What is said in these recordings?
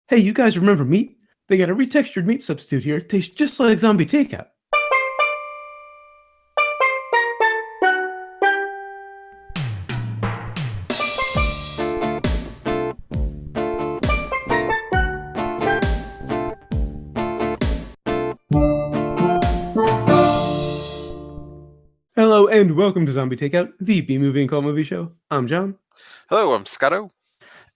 Hey, you guys remember meat? They got a retextured meat substitute here. It tastes just like zombie takeout. Hello and welcome to Zombie Takeout, the B-movie and cult movie show. I'm John. Hello, I'm Scotto.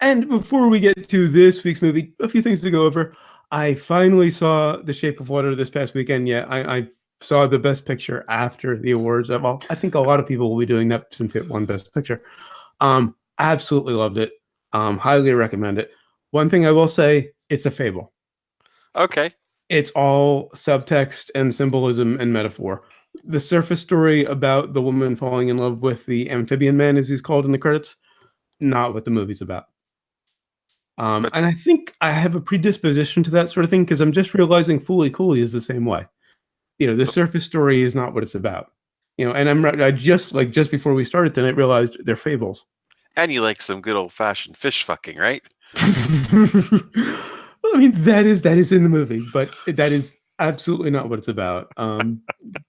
And before we get to this week's movie, a few things to go over. I finally saw The Shape of Water this past weekend. Yeah, I saw the Best Picture after the awards. Well, I think a lot of people will be doing that since it won Best Picture. Absolutely loved it. Highly recommend it. One thing I will say, it's a fable. Okay. It's all subtext and symbolism and metaphor. The surface story about the woman falling in love with the amphibian man, as he's called in the credits, not what the movie's about. But And I think I have a predisposition to that sort of thing because I'm just realizing Fooly Cooley is the same way. The surface story is not what it's about. And I just before we started tonight realized they're fables. and you like some good old fashioned fish fucking, right? I mean, that is in the movie, but that is absolutely not what it's about.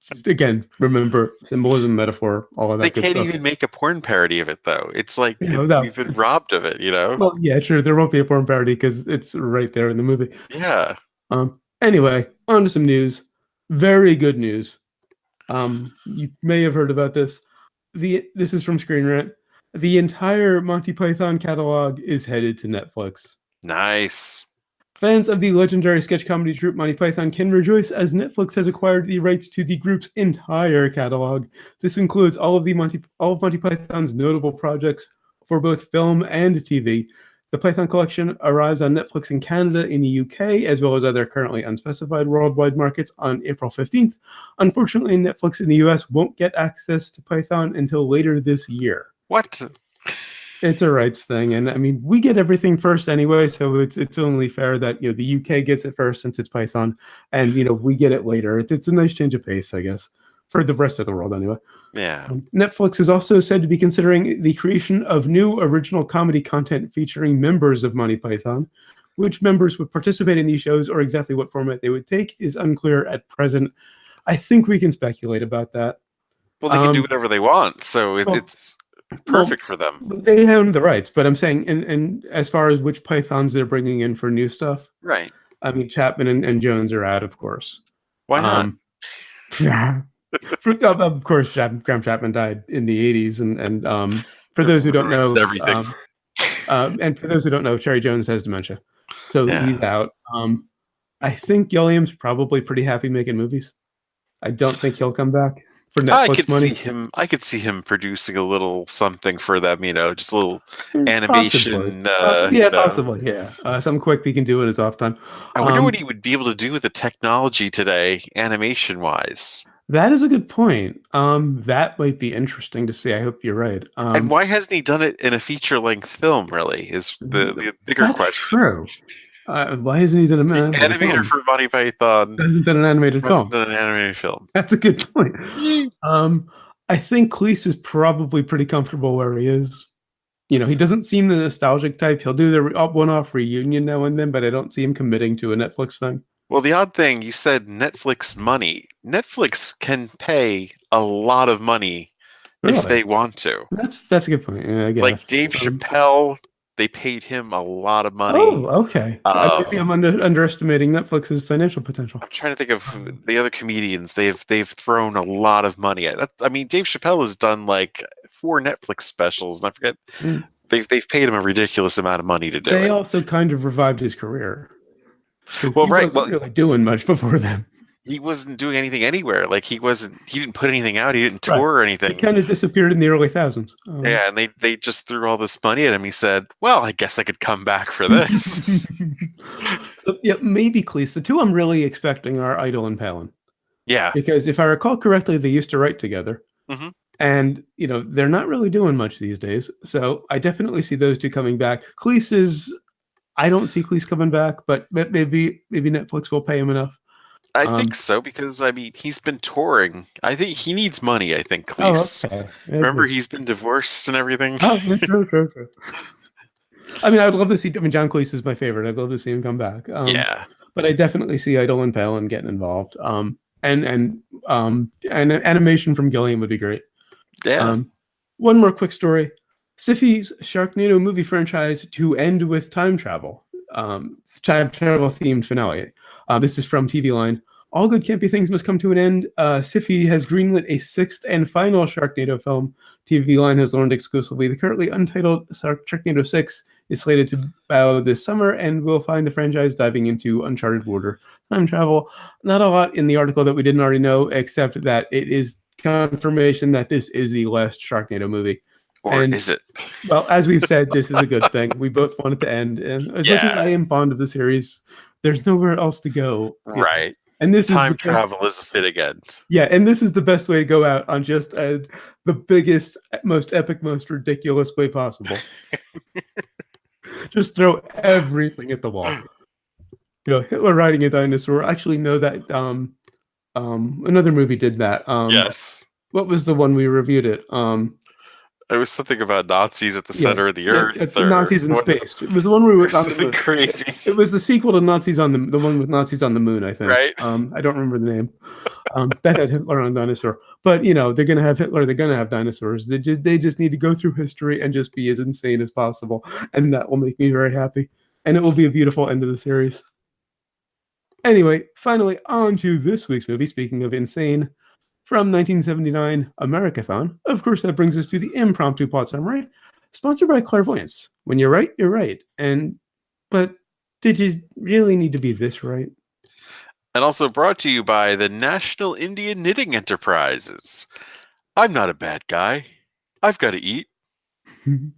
Just again, remember symbolism, metaphor, all of They that good can't stuff. even make a porn parody of it though. It's like No. we've been robbed of it. Well, yeah, sure. There won't be a porn parody because it's right there in the movie. Yeah. Anyway, on to some news. Very good news. You may have heard about this. This is from Screen Rant. The entire Monty Python catalog is headed to Netflix. Nice. Fans of the legendary sketch comedy troupe Monty Python can rejoice as Netflix has acquired the rights to the group's entire catalog. This includes all of Monty Python's notable projects for both film and TV. The Python collection arrives on Netflix in Canada, in the UK, as well as other currently unspecified worldwide markets on April 15th. Unfortunately, Netflix in the US won't get access to Python until later this year. What? It's a rights thing, and I mean we get everything first anyway, so it's only fair that the UK gets it first since it's Python, and we get it later. It's a nice change of pace, I guess, for the rest of the world anyway. Yeah. Netflix is also said to be considering the creation of new original comedy content featuring members of Monty Python. Which members would participate in these shows or exactly what format they would take is unclear at present. I think we can speculate about that. Well, they can do whatever they want, so Well, it's perfect for them. They own the rights, but I'm saying, and as far as which Pythons they're bringing in for new stuff, Right. I mean, Chapman and Jones are out, of course. Why not? Of course, Graham Chapman died in the 80s, and for those who don't know, everything. And for those who don't know, Cherry Jones has dementia, so Yeah. he's out. I think Gilliam's probably pretty happy making movies. I don't think he'll come back for Netflix money. I could see him producing a little something for them, just a little Possibly. animation. Possibly, yeah. Something quick he can do in his off time. I wonder what he would be able to do with the technology today, animation wise. That is a good point. That might be interesting to see. I hope you're right. And why hasn't he done it in a feature-length film? Really, is the bigger that's question. True. Why hasn't he done an animated Animator film? for Monty Python Hasn't done an animated film. Done an animated film. That's a good point. I think Cleese is probably pretty comfortable where he is. He doesn't seem the nostalgic type. He'll do the one-off reunion now and then, but I don't see him committing to a Netflix thing. Well, the odd thing, you said Netflix money. Netflix can pay a lot of money if they want to. That's a good point. Yeah, I guess. Like Dave Chappelle, they paid him a lot of money. Oh, okay. Maybe I'm underestimating Netflix's financial potential. I'm trying to think of the other comedians. They've thrown a lot of money at. I mean, Dave Chappelle has done like 4 Netflix specials, and I forget they've paid him a ridiculous amount of money to do it. They also kind of revived his career. Well, he wasn't really doing much before then. He wasn't doing anything anywhere. Like he didn't put anything out. He didn't tour or anything. He kind of disappeared in the early thousands. Yeah, and they just threw all this money at him. He said, "Well, I guess I could come back for this." So, yeah, maybe Cleese. The two I'm really expecting are Idle and Palin. Yeah, because if I recall correctly, they used to write together, and they're not really doing much these days. So I definitely see those two coming back. Cleese is. I don't see Cleese coming back, but maybe Netflix will pay him enough. I think so, because I mean he's been touring. I think he needs money. I think Cleese. Oh, okay. Remember, he's been divorced and everything. Oh, true. I mean, I'd love to see. I mean, John Cleese is my favorite. I'd love to see him come back. Yeah, But I definitely see Idle and Palin getting involved. And animation from Gilliam would be great. yeah. One more quick story. Syfy's Sharknado movie franchise to end with time travel themed finale. This is from TV Line. All good campy things must come to an end. Syfy has greenlit a sixth and final Sharknado film. TV Line has learned exclusively. The currently untitled Sharknado 6 is slated to bow this summer and will find the franchise diving into uncharted water. Time travel. Not a lot in the article that we didn't already know, except that it is confirmation that this is the last Sharknado movie. Or is it? Well, as we've said, this is a good thing. We both want it to end. And as much as I am fond of the series, there's nowhere else to go. Right. And this Time is travel is a fit again. Yeah, and this is the best way to go out on just the biggest, most epic, most ridiculous way possible. Just throw everything at the wall. Hitler riding a dinosaur. Actually, no, that another movie did that. Yes. What was the one we reviewed it? It was something about Nazis at the center of the earth. Nazis in space. It was the one where we went on the moon. Crazy. It was the sequel to Nazis on the one with Nazis on the moon, I think. Right. I don't remember the name. That had Hitler on a dinosaur. But they're gonna have Hitler. They're gonna have dinosaurs. They just need to go through history and just be as insane as possible, and that will make me very happy. And it will be a beautiful end of the series. Anyway, finally on to this week's movie. Speaking of insane. From 1979, Americathon. Of course, that brings us to the impromptu plot summary, sponsored by Clairvoyance. When you're right, you're right. But did you really need to be this right? And also brought to you by the National Indian Knitting Enterprises. I'm not a bad guy. I've got to eat. All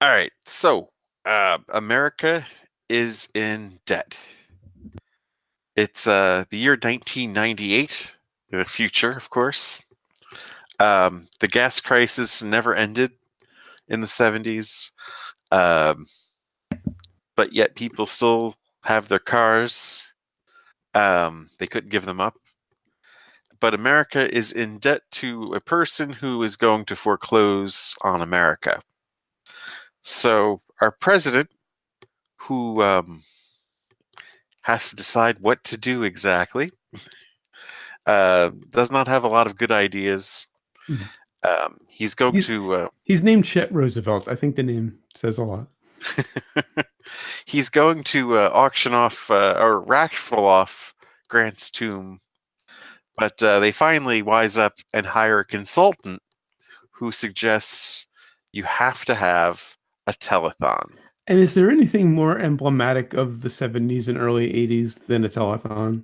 right, so America is in debt. It's the year 1998. The future, of course. The gas crisis never ended in the 70s. But yet people still have their cars. They couldn't give them up. But America is in debt to a person who is going to foreclose on America. So our president, who has to decide what to do exactly, does not have a lot of good ideas. He's named Chet Roosevelt. I think the name says a lot. He's going to auction off or raffle off Grant's tomb, but they finally wise up and hire a consultant who suggests you have to have a telethon. And is there anything more emblematic of the 70s and early 80s than a telethon?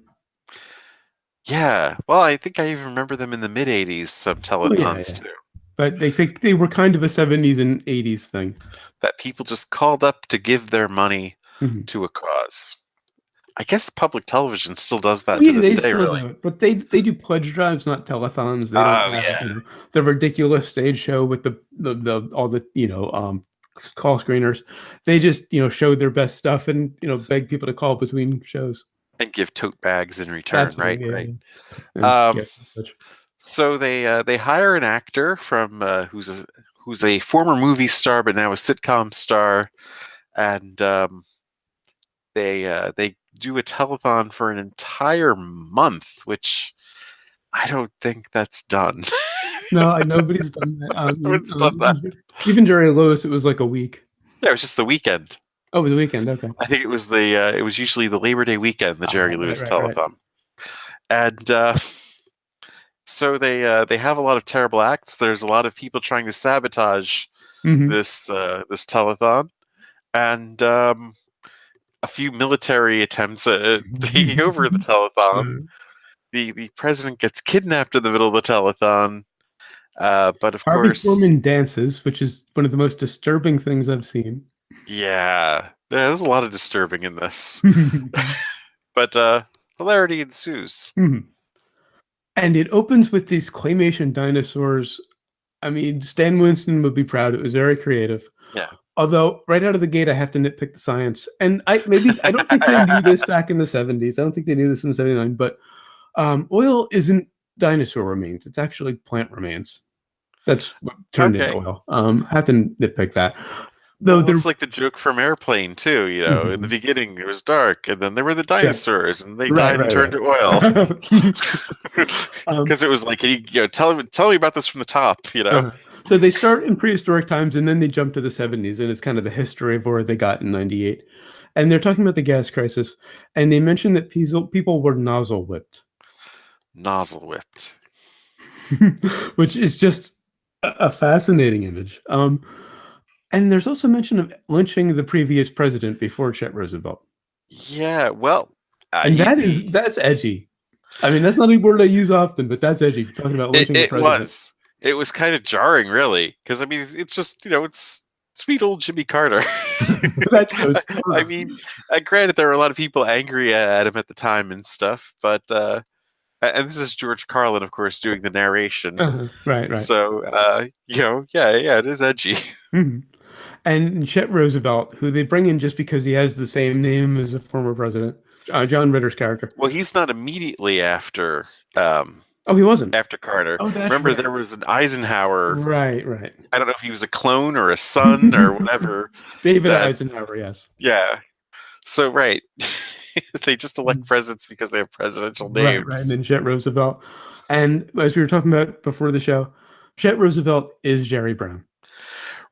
Yeah, well, I think I even remember them in the mid 80s, some telethons too. But they think they were kind of a 70s and 80s thing. That people just called up to give their money to a cause. I guess public television still does that to this day, really. But they do pledge drives, not telethons. They don't have the ridiculous stage show with all the call screeners. They just show their best stuff and beg people to call between shows. And give tote bags in return, right? Yeah. So they hire an actor from who's a former movie star but now a sitcom star, and they do a telethon for an entire month, which I don't think that's done. No, nobody's done that. Nobody's done that. Even Jerry Lewis, it was like a week. Yeah, it was just the weekend. Oh, it was a weekend. Okay. I think it was it was usually the Labor Day weekend, the Jerry Lewis telethon. And so they have a lot of terrible acts. There's a lot of people trying to sabotage this telethon, and a few military attempts at taking over the telethon. The president gets kidnapped in the middle of the telethon. But of course, Foreman dances, which is one of the most disturbing things I've seen. Yeah, there's a lot of disturbing in this. But hilarity ensues. And it opens with these claymation dinosaurs. I mean, Stan Winston would be proud. It was very creative. Yeah. Although, right out of the gate, I have to nitpick the science. And I don't think they knew this back in the 70s. I don't think they knew this in 79. But oil isn't dinosaur remains. It's actually plant remains. That's what turned into oil. Have to nitpick that. Though Well, they're it's like the joke from Airplane too. In the Mhm. beginning it was dark, and then there were the Yeah, dinosaurs, and they right, died and right, turned right. to oil. um, Because it was like, tell me about this from the top. uh, so they start in prehistoric times, and then they jump to the 70s, and it's kind of the history of where they got in '98. And they're talking about the gas crisis, and they mention that people were nozzle whipped, Nozzle whipped. which is just a fascinating image. And there's also mention of lynching the previous president before Chet Roosevelt. Yeah, well, And that's edgy. I mean, that's not a word I use often, but that's edgy. Talking about it lynching the it president. was it was kind of jarring, really, because I mean, it's just it's sweet old Jimmy Carter. That shows. I mean, granted, there were a lot of people angry at him at the time and stuff, but and this is George Carlin, of course, doing the narration. Right, right. So, yeah, it is edgy. Mhm. And Chet Roosevelt, who they bring in just because he has the same name as a former president, John Ritter's character. Well, he's not immediately Oh, he wasn't. after Carter. Oh, that's Remember, right. there was an Eisenhower. Right, right. I don't know if he was a clone or a son or whatever. David That Eisenhower, yes. Yeah. So right, they just elect presidents because they have presidential Right, right. And names. then Chet Roosevelt. And as we were talking about before the show, Chet Roosevelt is Jerry Brown.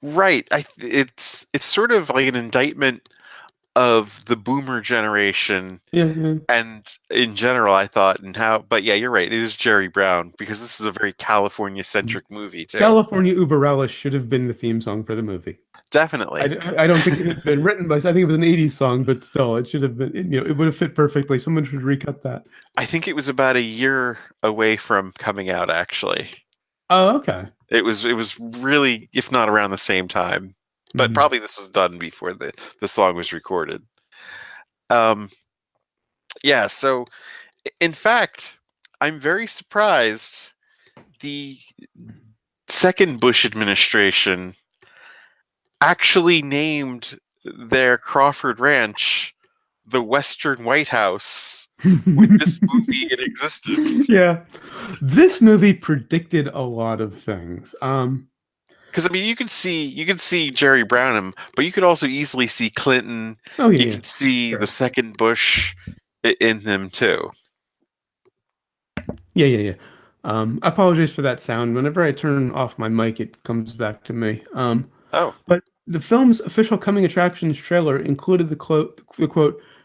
Right. It's sort of like an indictment of the boomer generation Yeah, yeah. and in general, I thought, and how, but yeah, you're right. It is Jerry Brown because this is a very California centric movie too. California Uberella should have been the theme song for the movie. Definitely. I don't think it had been written by, I think it was an 80s song, but still, it should have been, it would have fit perfectly. Someone should recut that. I think it was about a year away from coming out, actually. Oh, okay. It was really, if not around the same time, but Mhm. probably this was done before the song was recorded. Um, yeah. So, in fact, I'm very surprised the second Bush administration actually named their Crawford Ranch the Western White House with this movie in existence. Yeah. This movie predicted a lot of things. Because I mean, you can see Jerry Brownham, but you could also easily see Clinton. Oh, You yeah, yeah. could see the Sure. second Bush in them too. Yeah, yeah, yeah. I apologize for that sound. Whenever I turn off my mic, it comes back to me. Oh, But the film's official coming attractions trailer included the quote,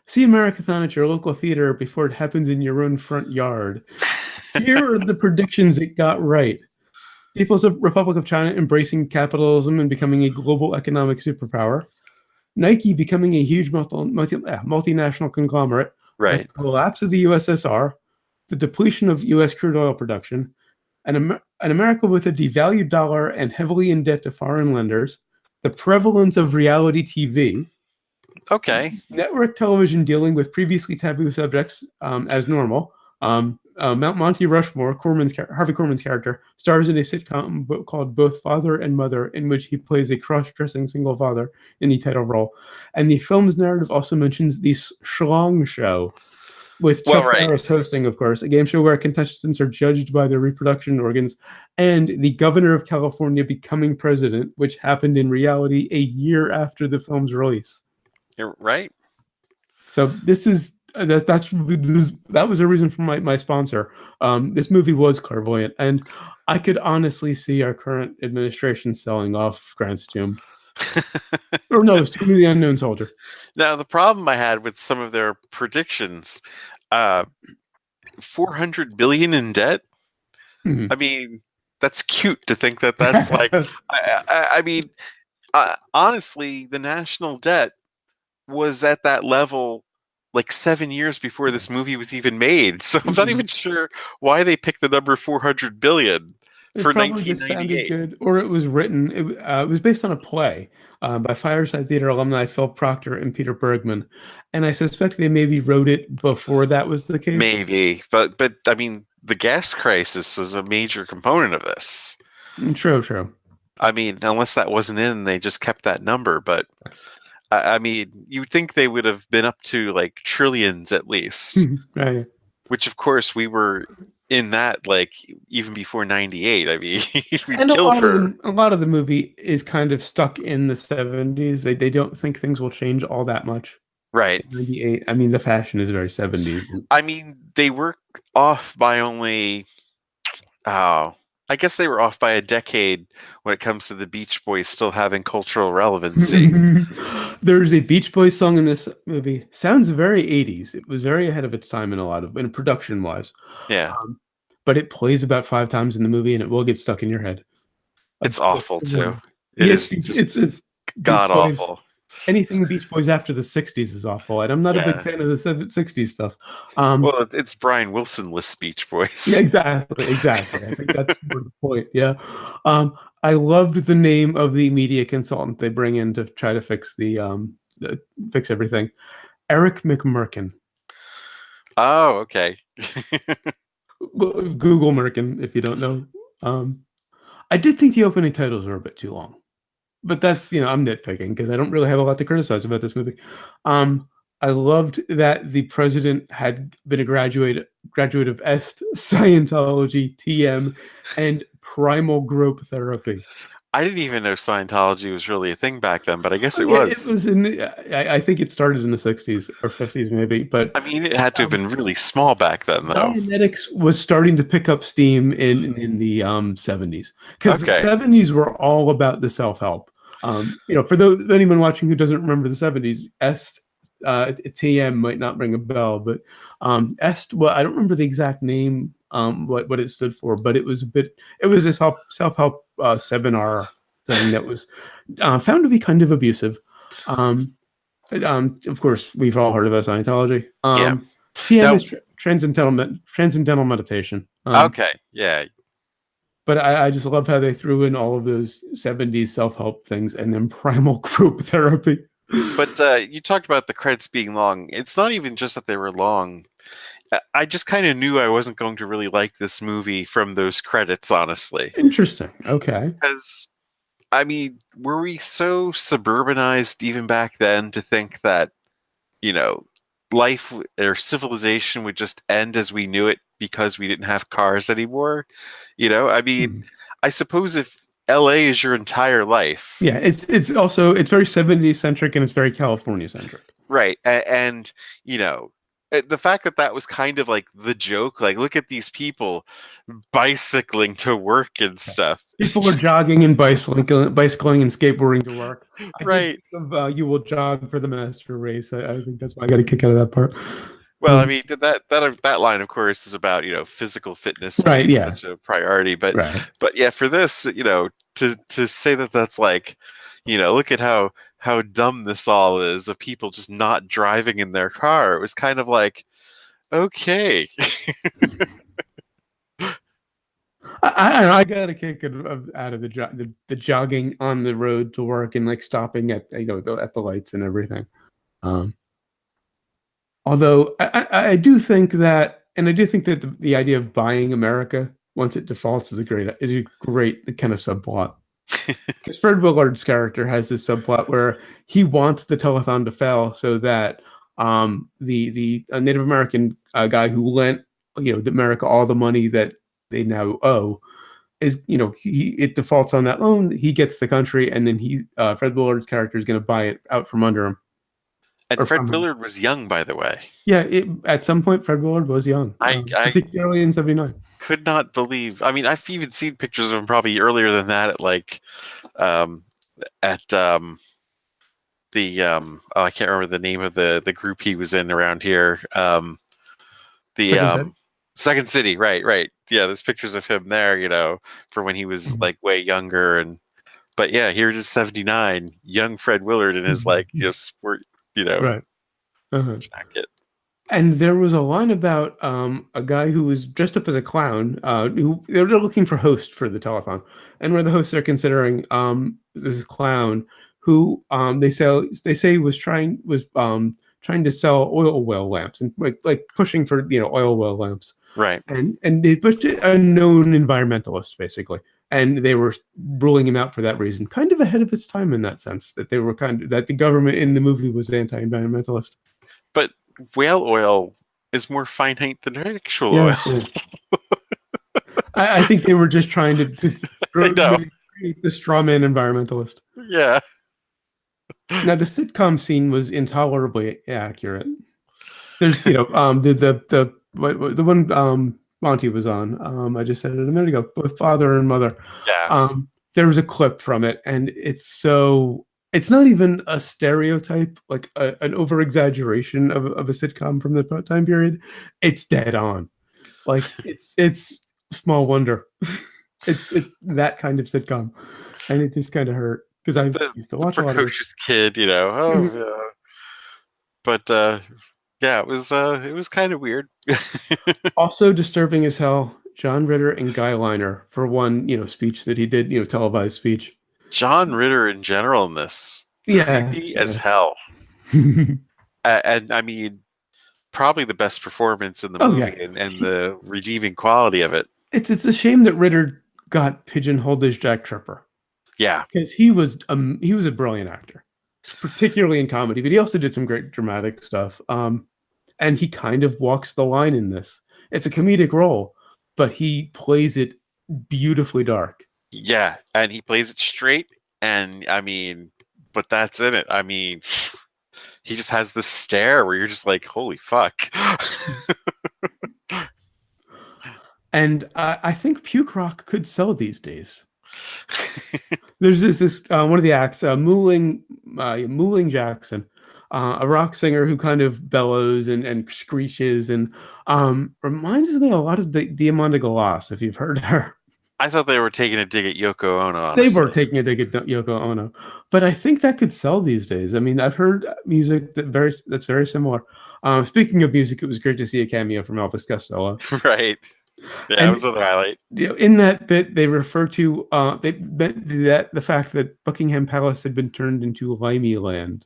"See Americathon at your local theater before it happens in your own front yard." Here are the predictions it got right. People's Republic of China embracing capitalism and becoming a global economic superpower. Nike becoming a huge multinational conglomerate. The right. collapse of the USSR. The depletion of U.S. crude oil production. An America with a devalued dollar and heavily in debt to foreign lenders. The prevalence of reality TV. Okay. Network television dealing with previously taboo subjects as normal. Mount Monty Rushmore, Harvey Korman's character, stars in a sitcom called Both Father and Mother, in which he plays a cross-dressing single father in the title role. And the film's narrative also mentions the Schlong Show, with Well, Chuck right. Barris hosting, of course, a game show where contestants are judged by their reproduction organs, and the governor of California becoming president, which happened in reality a year after the film's release. You're right. So this is that was a reason for my sponsor. This movie was clairvoyant, and I could honestly see our current administration selling off Grant's Tomb. Or no, it's Tomb of the Unknown Soldier. Now, the problem I had with some of their predictions, uh, 400 billion in debt. Mhm. I mean, that's cute to think that that's like. I mean, honestly, the national debt was at that level like 7 years before this movie was even made. So I'm not even sure why they picked the number 400 billion It for probably just sounded 1998. good, or it was written. It was based on a play by Fireside Theater alumni Phil Proctor and Peter Bergman, and I suspect they maybe wrote it before that was the case. Maybe, but I mean, the gas crisis was a major component of this. True, true. I mean, unless that wasn't in, they just kept that number. But I mean, you'd think they would have been up to like trillions at least, Right. which of course we were in that, like, even before 98, I mean, we'd And kill for. a lot of the movie is kind of stuck in the 70s. They don't think things will change all that much. Right. 98, I mean, the fashion is very 70s. I mean, they were off by only, oh, I guess they were off by a decade when it comes to the Beach Boys still having cultural relevancy. There's a Beach Boys song in this movie. Sounds very 80s. It was very ahead of its time in a lot of, in production wise. Yeah, But it plays about 5 times in the movie and it will get stuck in your head. it's awful too. It Yes, is just it's Beach god Boys. awful. Anything Beach Boys after the 60s is awful, and I'm not a big Yeah. fan of the 60s stuff. Um, Well, it's Brian Wilson-less Beach yeah, Boys. exactly, exactly. I think that's more the point. Yeah. I loved the name of the media consultant they bring in to try to fix fix everything. Eric McMurkin. Oh, okay. Google Merkin if you don't know. Um, I did think the opening titles were a bit too long. But that's, I'm nitpicking because I don't really have a lot to criticize about this movie. Um, I loved that the president had been a graduate of Est, Scientology, TM, and primal group therapy. I didn't even know Scientology was really a thing back then, but I guess Oh, it yeah, it was. was in I think it started in the 60s or 50s maybe, but I mean, it had to have um, been really small back then, though. Dianetics was starting to pick up steam in the 70s because the Okay. 70s were all about the self-help. For those anyone watching who doesn't remember the 70s, TM might not ring a bell, but Est, well, I don't remember the exact name, what it stood for, but it was a self-help seminar thing that was found to be kind of abusive. Um, of course, we've all heard about Scientology. Yeah. TM Now, is transcendental meditation. okay. Yeah. But I just love how they threw in all of those 70s self-help things and then primal group therapy. But you talked about the credits being long. It's not even just that they were long. I just kind of knew I wasn't going to really like this movie from those credits, honestly. Interesting. Okay. Because, I mean, were we so suburbanized even back then to think that, you know, life or civilization would just end as we knew it because we didn't have cars anymore? I mean, Hmm. I suppose if LA is your entire life, Yeah, it's very 70s centric and it's very California centric. right? And, you know, the fact that that was kind of like the joke, like, look at these people bicycling to work and stuff. People are jogging and bicycling and skateboarding to work. I did Right. think of "You Will Jog for the Master Race." I think that's why I got a kick out of that part. Well, I Um, mean that line, of course, is about physical fitness right. being Yeah. such a priority, but Right. yeah, for this, to say that that's like, look at how dumb this all is of people just not driving in their car. It was kind of like, okay. I got a kick out of the jogging on the road to work and like stopping at at the lights and everything. Um, Although I do think that, and I do think that the idea of buying America once it defaults is a great kind of subplot. Because Fred Willard's character has this subplot where he wants the telethon to fail so that the Native American guy who lent the America all the money that they now owe is it defaults on that loan. He gets the country, and then Fred Willard's character is going to buy it out from under him And or Fred from him. Willard was young, by the way. Yeah, at some point, Fred Willard was young, I particularly in '79. could not believe. I mean, I've even seen pictures of him probably earlier than that at like, um, at oh, I can't remember the name of the group he was in around here. The Second City. Second City, right. Yeah, there's pictures of him there, for when he was Mhm. like way younger. And but yeah, here it is 79, young Fred Willard in his like sport, Right. Uh-huh. jacket. And there was a line about a guy who was dressed up as a clown. Who they're looking for hosts for the telethon, and one of the hosts they're considering this clown who they say was trying to sell oil well lamps and like pushing for oil well lamps. Right. And they pushed it a known environmentalist basically, and they were ruling him out for that reason, kind of ahead of its time in that sense that they were that the government in the movie was anti-environmentalist. But whale oil is more finite than actual Yeah, oil. yeah. I think they were just trying to I know. create the straw man environmentalist. Yeah. Now the sitcom scene was intolerably accurate. There's the one Monty was on. I just said it a minute ago with father and mother. Yeah. There was a clip from it, and it's not even a stereotype, like an over exaggeration of a sitcom from the time period. It's dead on. Like it's small wonder. It's that kind of sitcom, and it just kind of hurt because I used to The watch a lot of it. precocious kid, you know. Mhm. Oh, yeah. But yeah, it was kind of weird. Also disturbing as hell, John Ritter and Guy Liner for one, speech that he did, televised speech. John Ritter in general in this, Yeah, creepy as yeah. hell. And I mean, probably the best performance in the Oh yeah. movie, and the redeeming quality of it. It's a shame that Ritter got pigeonholed as Jack Tripper Yeah. because he was a brilliant actor, particularly in comedy, but he also did some great dramatic stuff. And he kind of walks the line in this. It's a comedic role, but he plays it beautifully dark. Yeah, and he plays it straight, and I mean, but that's in it. I mean, he just has this stare where you're just like, holy fuck. And I think puke rock could sell these days. There's this one of the acts, Mooling Jackson, a rock singer who kind of bellows and screeches and reminds me a lot of the Diamanda Galas, if you've heard her. I thought they were taking a dig at Yoko Ono, They were honestly. taking a dig at Yoko Ono, but I think that could sell these days. I mean, I've heard music that's very similar. Speaking of music, it was great to see a cameo from Elvis Costello, Right. Yeah, it and was a highlight. in that bit, they refer to the fact that Buckingham Palace had been turned into Limey Land.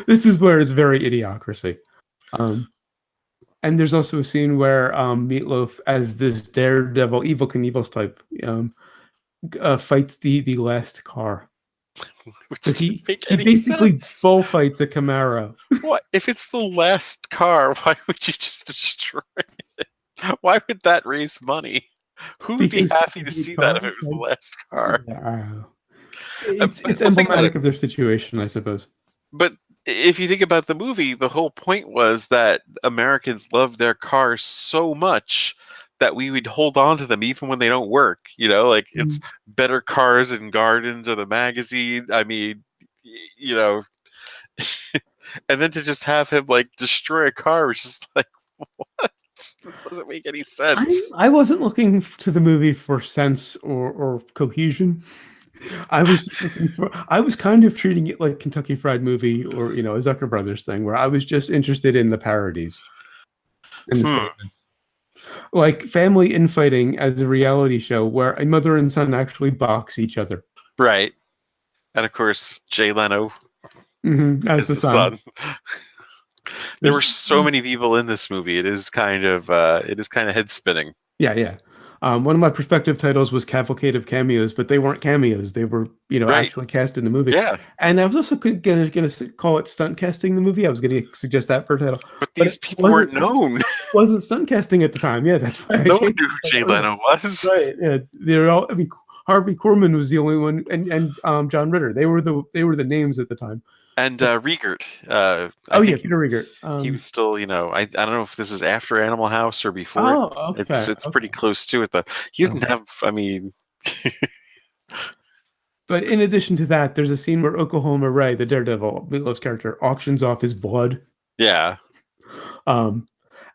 This is where it's very idiocracy. Um, and there's also a scene where Meatloaf, as this daredevil, evil Knievel's type, fights the last car. Which But doesn't make he any basically sense. bullfights a Camaro What if it's the last car? Why would you just destroy it? Why would that raise money? Who would be because happy people to hate see that if it cars. was the last car? Yeah, it's But think about it. emblematic of their situation, I suppose. But if you think about the movie, the whole point was that Americans love their cars so much that we would hold on to them even when they don't work. You know, like it's Mm. Better Cars and Gardens or the magazine. I mean, you know, and then to just have him like destroy a car was just like, what? This doesn't make any sense. I wasn't looking to the movie for sense or cohesion. I was kind of treating it like Kentucky Fried Movie or a Zucker Brothers thing where I was just interested in the parodies and the Hmm. statements. Like family infighting as a reality show where a mother and son actually box each other. Right. And of course, Jay Leno As is the the son. son. There There's were so many people in this movie. It is kind of head spinning. Yeah, yeah. One of my prospective titles was Cavalcade of Cameos, but they weren't cameos. They were, Right. actually cast in the movie. Yeah. And I was also going to call it stunt casting the movie. I was going to suggest that for a title, But but these people weren't known. wasn't stunt casting at the time. Yeah, that's why I No one changed knew who it. Jay Leno was. Right. Yeah, they're all. I mean, Harvey Korman was the only one, and John Ritter. They were the names at the time. And Riegert. I Oh yeah, think Peter Riegert. he was still, I don't know if this is after Animal House or before it. Oh, okay, It's okay. pretty close to it though. He Oh. doesn't have. I mean, But in addition to that, there's a scene where Oklahoma Ray, the Daredevil, Meatloaf's character, auctions off his blood. yeah. Um,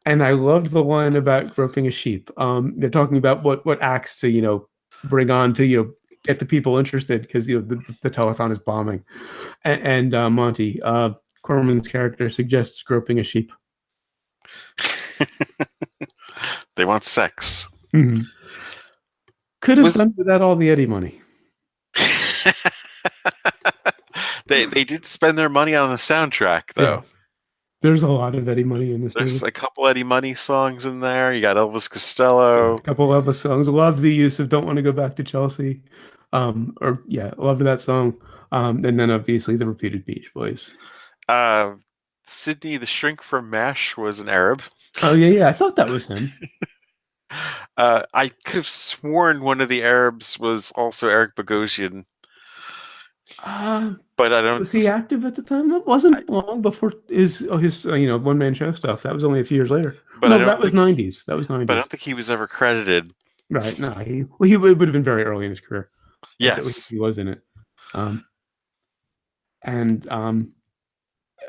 and I loved the line about groping a sheep. They're talking about what acts to bring on to get the people interested because the telethon is bombing. And Monty Corman's character suggests groping a sheep. They want sex. Mm-hmm. Could have Was done without all the Eddie money. they did spend their money on the soundtrack Yeah, though. there's a lot of Eddie money in this There's movie. a couple Eddie Money songs in there. You got Elvis Yeah, Costello. a couple of the songs. Loved the use of "Don't Want to Go Back to Chelsea," loved that song. And then obviously the repeated Beach Boys. Uh, Sydney the Shrink from MASH was an Arab. Oh yeah, yeah. I thought that was him. I could have sworn one of the Arabs was also Eric Bogosian, Uh, but I don't. was he active at the time? That wasn't long before his one man show stuff. That was only a few years later. But I No, don't that was think. 90s. That was But I 90s. don't think he was ever credited. Right. No, he would have been very early in his career. Yes. He was in it. And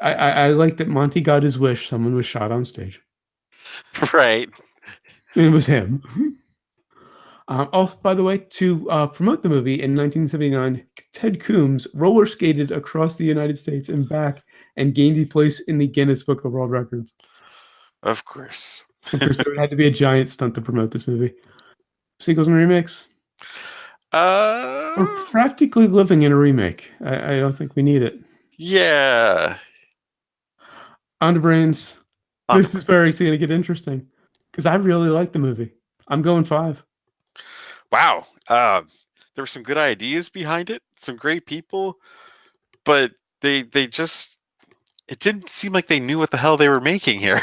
I like that Monty got his wish. Someone was shot on stage. Right. And it was him. Oh, by the way, to promote the movie in 1979, Ted Coombs roller skated across the United States and back and gained a place in the Guinness Book of World Records. Of course. Of course, there had to be a giant stunt to promote this movie. Sequels and remakes? We're practically living in a remake. I don't think we need it. Yeah. On to brains. This is where it's going to get interesting because I really like the movie. I'm going 5. Wow. There were some good ideas behind it, some great people, but they just it didn't seem like they knew what the hell they were making here.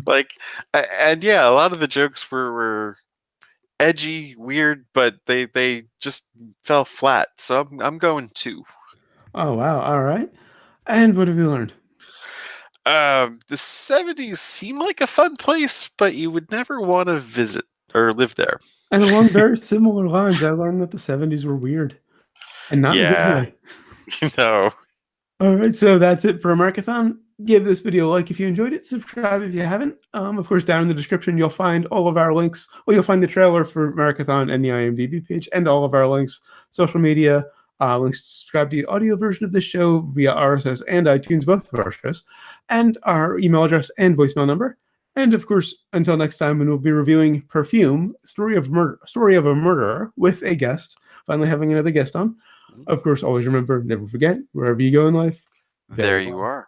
Like, and yeah, a lot of the jokes were edgy, weird, but they just fell flat. So I'm going 2. Oh wow! All right. And what have you learned? The 70s seem like a fun place, but you would never want to visit or live there. And along very similar lines, I learned that the 70s were weird and not in a good Yeah. way. No. All right, so that's it for Americathon. Give this video a like if you enjoyed it. Subscribe if you haven't. Of course, down in the description, you'll find all of our links. Well, you'll find the trailer for Americathon and the IMDb page and all of our links, social media, links to subscribe to the audio version of the show via RSS and iTunes, both of our shows, and our email address and voicemail number. And of course, until next time, when we'll be reviewing Perfume, Story of a Murderer with a guest, finally having another guest on. Of course, always remember, never forget, wherever you go in life, There you are.